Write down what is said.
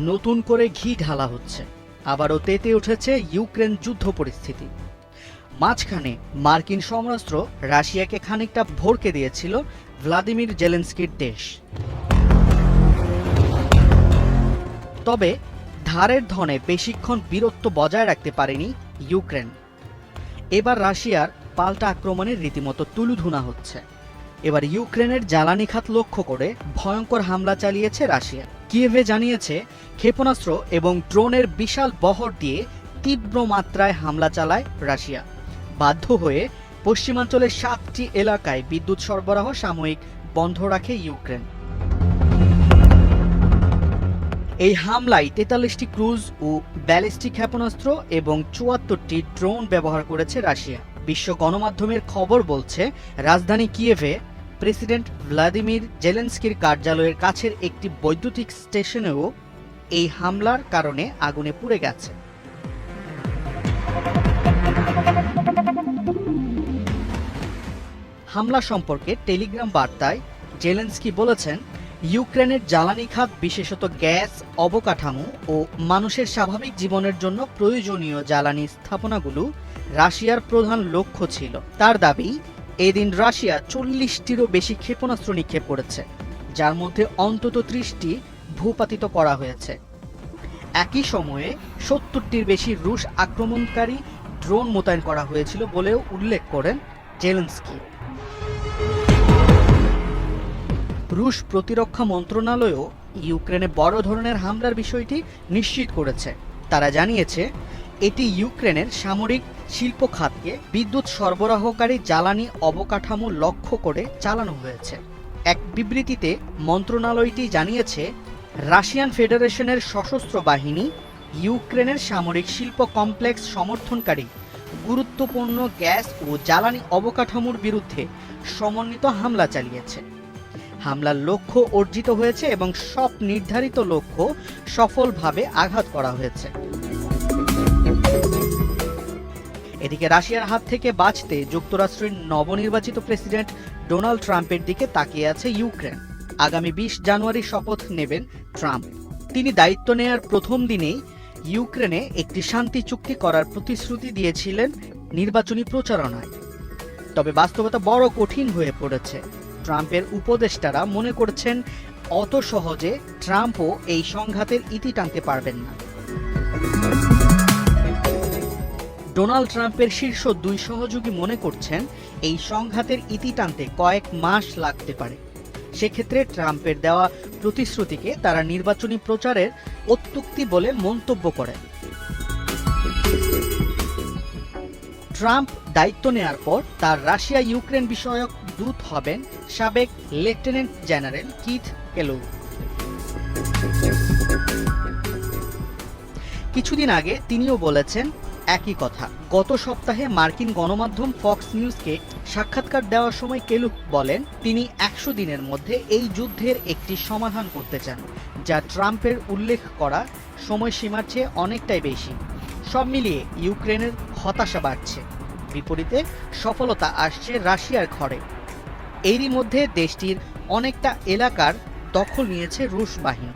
নতুন করে ঘি ঢালা হচ্ছে, আবারও তেতে উঠেছে ইউক্রেন যুদ্ধ পরিস্থিতি। মাঝখানে মার্কিন সমরাস্ত্র রাশিয়াকে খানিকটা ভড়কে দিয়েছিল ভ্লাদিমির জেলেনস্কির দেশ। তবে ধারের ধনে বেশিক্ষণ বীরত্ব বজায় রাখতে পারেনি ইউক্রেন। এবার রাশিয়ার পাল্টা আক্রমণের রীতিমতো তুলুধুনা হচ্ছে। এবার ইউক্রেনের জ্বালানি খাত লক্ষ্য করে ভয়ঙ্কর হামলা চালিয়েছে রাশিয়া। কিয়েভে জানিয়েছে ক্ষেপণাস্ত্র এবং ড্রোনের বিশাল বহর দিয়ে তীব্র মাত্রায় হামলা চালায় রাশিয়া। বাধ্য হয়ে পশ্চিমাঞ্চলের 7টি এলাকায় বিদ্যুৎ সরবরাহ সাময়িক বন্ধ রাখে ইউক্রেন। এই হামলায় 43টি ক্রুজ ও ব্যালিস্টিক ক্ষেপণাস্ত্র এবং 74টি ড্রোন ব্যবহার করেছে রাশিয়া। বিশ্ব গণমাধ্যমের খবর বলছে, রাজধানী কিয়েভে প্রেসিডেন্ট ভ্লাদিমির জেলেনস্কির কার্যালয়ের কাছের একটি বৈদ্যুতিক স্টেশনেও এই হামলার কারণে আগুনে পুড়ে গেছে। হামলা সম্পর্কে টেলিগ্রাম বার্তায় জেলেনস্কি বলেছেন, ইউক্রেনের জ্বালানি খাত, বিশেষত গ্যাস, অবকাঠামো ও মানুষের স্বাভাবিক জীবনের জন্য প্রয়োজনীয় জ্বালানি স্থাপনাগুলো রাশিয়ার প্রধান লক্ষ্য ছিল। তার দাবি, এদিন রাশিয়া 40টিরও বেশি ক্ষেপণাস্ত্র নিক্ষেপ করেছে, যার মধ্যে অন্তত 30টি ভূপাতিত করা হয়েছে। একই সময়ে 70টির বেশি রুশ আক্রমণকারী ড্রোন মোতায়েন করা হয়েছিল বলেও উল্লেখ করেন জেলেনস্কি। রুশ প্রতিরক্ষা মন্ত্রণালয়ও ইউক্রেনে বড় ধরনের হামলার বিষয়টি নিশ্চিত করেছে। তারা জানিয়েছে, এটি ইউক্রেনের সামরিক শিল্প খাতকে বিদ্যুৎ সরবরাহকারী জ্বালানি অবকাঠামো লক্ষ্য করে চালানো হয়েছে। এক বিবৃতিতে মন্ত্রণালয়টি জানিয়েছে, রাশিয়ান ফেডারেশনের সশস্ত্র বাহিনী ইউক্রেনের সামরিক শিল্প কমপ্লেক্স সমর্থনকারী গুরুত্বপূর্ণ গ্যাস ও জ্বালানি অবকাঠামোর বিরুদ্ধে সমন্বিত হামলা চালিয়েছে। হামলার লক্ষ্য অর্জিত হয়েছে এবং সব নির্ধারিত লক্ষ্য সফলভাবে আঘাত করা হয়েছে। এদিকে রাশিয়ার হাত থেকে বাঁচতে যুক্তরাষ্ট্রের নবনির্বাচিত প্রেসিডেন্ট ডোনাল্ড ট্রাম্পের দিকে তাকিয়ে আছে ইউক্রেন। আগামী 20 জানুয়ারি শপথ নেবেন ট্রাম্প। তিনি দায়িত্ব নেয়ার প্রথম দিনেই ইউক্রেনে একটি শান্তি চুক্তি করার প্রতিশ্রুতি দিয়েছিলেন নির্বাচনী প্রচারণায়। তবে বাস্তবতা বড় কঠিন হয়ে পড়েছে। ট্রাম্পের উপদেষ্টারা মনে করছেন, অত সহজে ট্রাম্পও এই সংঘাতের ইতি টানতে পারবেন না। ডোনাল্ড ট্রাম্পের শীর্ষ 2 সহযোগী মনে করছেন, এই সংঘাতের ইতি টানতে কয়েক মাস লাগতে পারে। সেক্ষেত্রে ট্রাম্পের দেওয়া প্রতিশ্রুতিকে তারা নির্বাচনী প্রচারের অত্যুক্তি বলে মন্তব্য করেন। ট্রাম্প দায়িত্ব নেয়ার পর তার রাশিয়া ইউক্রেন বিষয়ক দূত হবেন সাবেক লেফটেন্যান্ট জেনারেল কিথ কেলোগ। কিছুদিন আগে তিনিও বলেছেন একই কথা। গত সপ্তাহে মার্কিন গণমাধ্যম ফক্স নিউজকে সাক্ষাৎকার দেওয়ার সময় কেলুক বলেন, তিনি 100 দিনের মধ্যে এই যুদ্ধের একটি সমাধান করতে চান, যা ট্রাম্পের উল্লেখ করা সময়সীমার চেয়ে অনেকটাই বেশি। সব মিলিয়ে ইউক্রেনের হতাশা বাড়ছে, বিপরীতে সফলতা আসছে রাশিয়ার ঘরে। এরই মধ্যে দেশটির অনেকটা এলাকার দখল নিয়েছে রুশ বাহিনী।